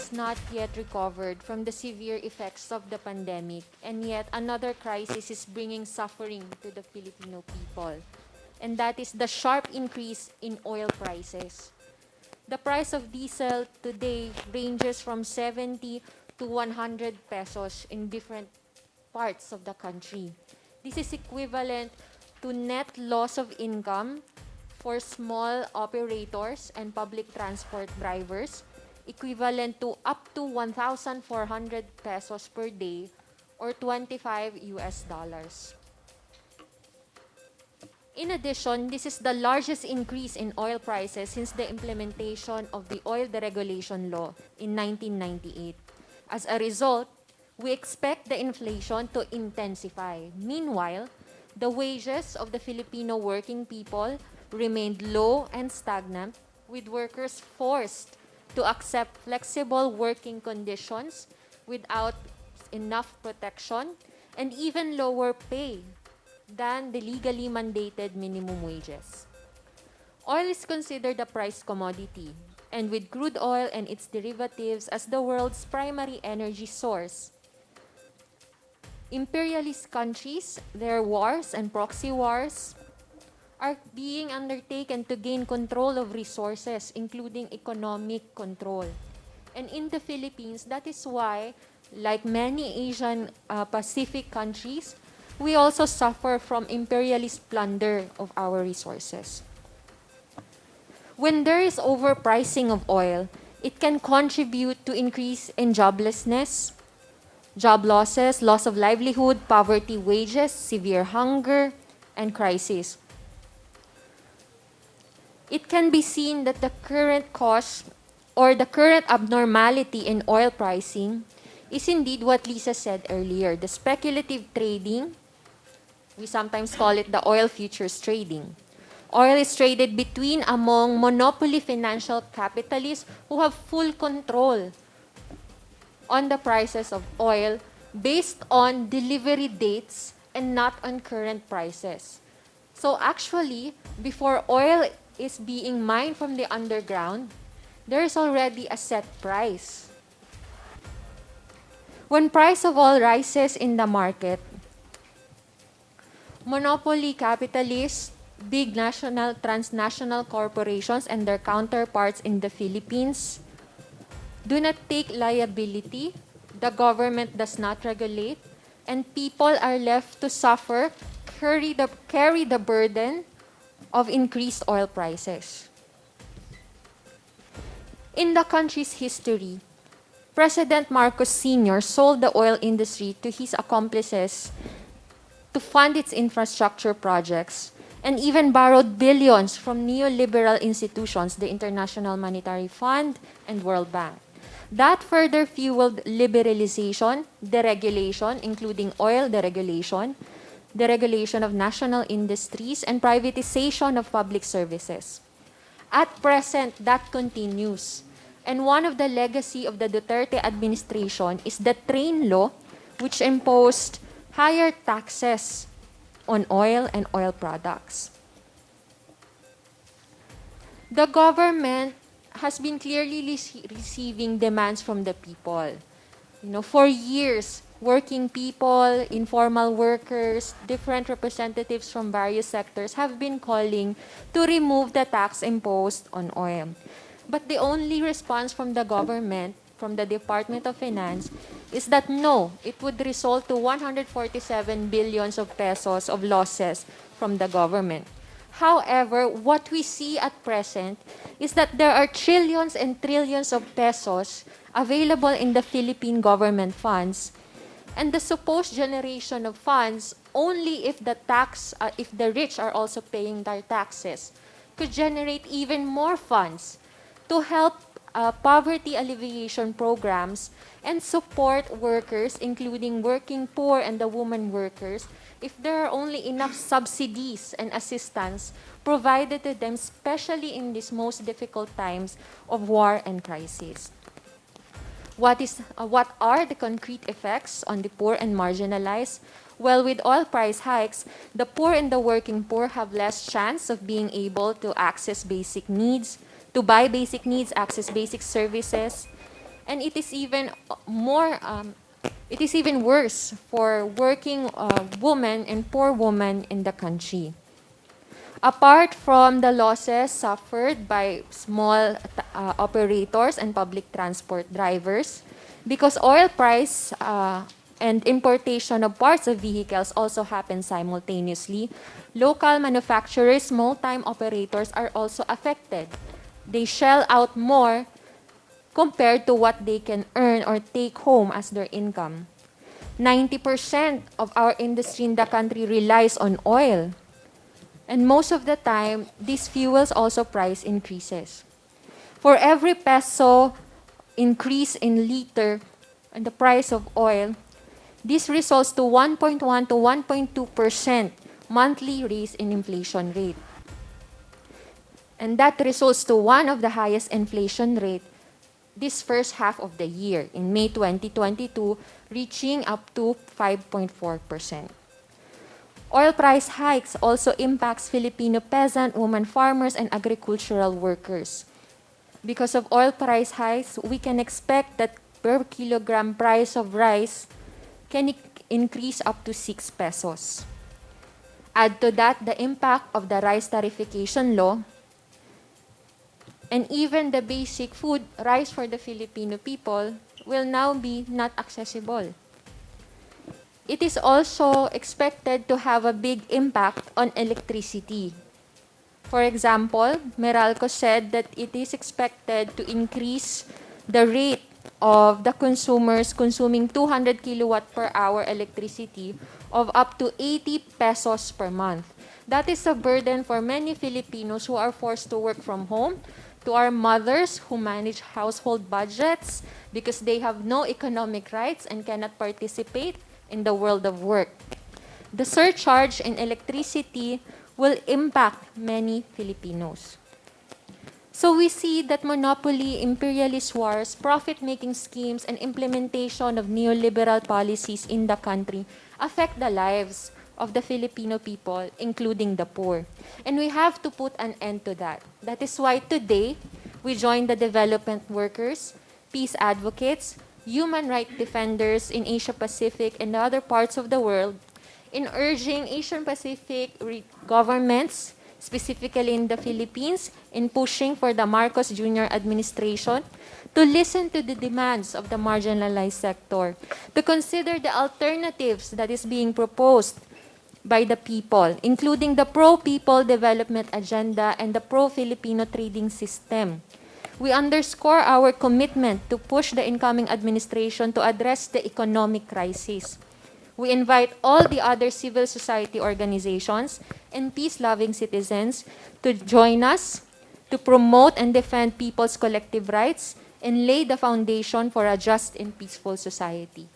has not yet recovered from the severe effects of the pandemic, and yet another crisis is bringing suffering to the Filipino people, and that is the sharp increase in oil prices. The price of diesel today ranges from 70 to 100 pesos in different parts of the country. This is equivalent to net loss of income for small operators and public transport drivers, equivalent to up to 1,400 pesos per day or 25 US dollars. In addition, this is the largest increase in oil prices since the implementation of the Oil Deregulation Law in 1998. As a result, we expect the inflation to intensify. Meanwhile, the wages of the Filipino working people remained low and stagnant, with workers forced to accept flexible working conditions without enough protection and even lower pay than the legally mandated minimum wages. Oil is considered a priced commodity, and with crude oil and its derivatives as the world's primary energy source, imperialist countries, their wars and proxy wars, are being undertaken to gain control of resources, including economic control. And in the Philippines, that is why, like many Asian Pacific countries, we also suffer from imperialist plunder of our resources. When there is overpricing of oil, it can contribute to increase in joblessness, job losses, loss of livelihood, poverty, wages, severe hunger, and crisis. It can be seen that the current cause or the current abnormality in oil pricing is indeed what Lisa said earlier, the speculative trading. We sometimes call it the oil futures trading. Oil is traded between among monopoly financial capitalists who have full control on the prices of oil based on delivery dates and not on current prices. So actually, before oil is being mined from the underground, there is already a set price. When price of oil rises in the market, monopoly capitalists, big national, transnational corporations, and their counterparts in the Philippines do not take liability, the government does not regulate, and people are left to suffer, carry the burden of increased oil prices. In the country's history, President Marcos Sr. sold the oil industry to his accomplices to fund its infrastructure projects and even borrowed billions from neoliberal institutions, the International Monetary Fund and World Bank. That further fueled liberalization, deregulation, including oil deregulation, deregulation of national industries, and privatization of public services. At present, that continues. And one of the legacy of the Duterte administration is the train law, which imposed higher taxes on oil and oil products. The government has been clearly receiving demands from the people. For years, working people, informal workers, different representatives from various sectors have been calling to remove the tax imposed on oil. But the only response from the government, from the Department of Finance, is that no, it would result to 147 billions of pesos of losses from the government. However, what we see at present is that there are trillions and trillions of pesos available in the Philippine government funds, and the supposed generation of funds, only if if the rich are also paying their taxes, could generate even more funds to help poverty alleviation programs and support workers, including working poor and the women workers, if there are only enough subsidies and assistance provided to them, especially in these most difficult times of war and crisis. What are the concrete effects on the poor and marginalized? Well, with oil price hikes, the poor and the working poor have less chance of being able to access basic needs, to buy basic needs, access basic services, And it is even it is even worse for working women and poor women in the country. Apart from the losses suffered by small operators and public transport drivers, because oil price and importation of parts of vehicles also happen simultaneously, local manufacturers, small-time operators are also affected. They shell out more compared to what they can earn or take home as their income. 90% of our industry in the country relies on oil. And most of the time, these fuels also price increases. For every peso increase in liter in the price of oil, this results to 1.1 to 1.2% monthly raise in inflation rate. And that results to one of the highest inflation rate this first half of the year, in May 2022, reaching up to 5.4%. Oil price hikes also impacts Filipino peasant, women farmers, and agricultural workers. Because of oil price hikes, we can expect that per kilogram price of rice can increase up to 6 pesos. Add to that the impact of the rice tariffication law, and even the basic food, rice for the Filipino people, will now be not accessible. It is also expected to have a big impact on electricity. For example, Meralco said that it is expected to increase the rate of the consumers consuming 200 kilowatt per hour electricity of up to 80 pesos per month. That is a burden for many Filipinos who are forced to work from home, to our mothers who manage household budgets because they have no economic rights and cannot participate in the world of work. The surcharge in electricity will impact many Filipinos. So we see that monopoly, imperialist wars, profit-making schemes, and implementation of neoliberal policies in the country affect the lives of the Filipino people, including the poor. And we have to put an end to that. That is why today, we join the development workers, peace advocates, human rights defenders in Asia-Pacific and other parts of the world in urging Asian-Pacific governments, specifically in the Philippines, in pushing for the Marcos Jr. administration to listen to the demands of the marginalized sector, to consider the alternatives that is being proposed by the people, including the pro-people development agenda and the pro-Filipino trading system. We underscore our commitment to push the incoming administration to address the economic crisis. We invite all the other civil society organizations and peace-loving citizens to join us to promote and defend people's collective rights and lay the foundation for a just and peaceful society.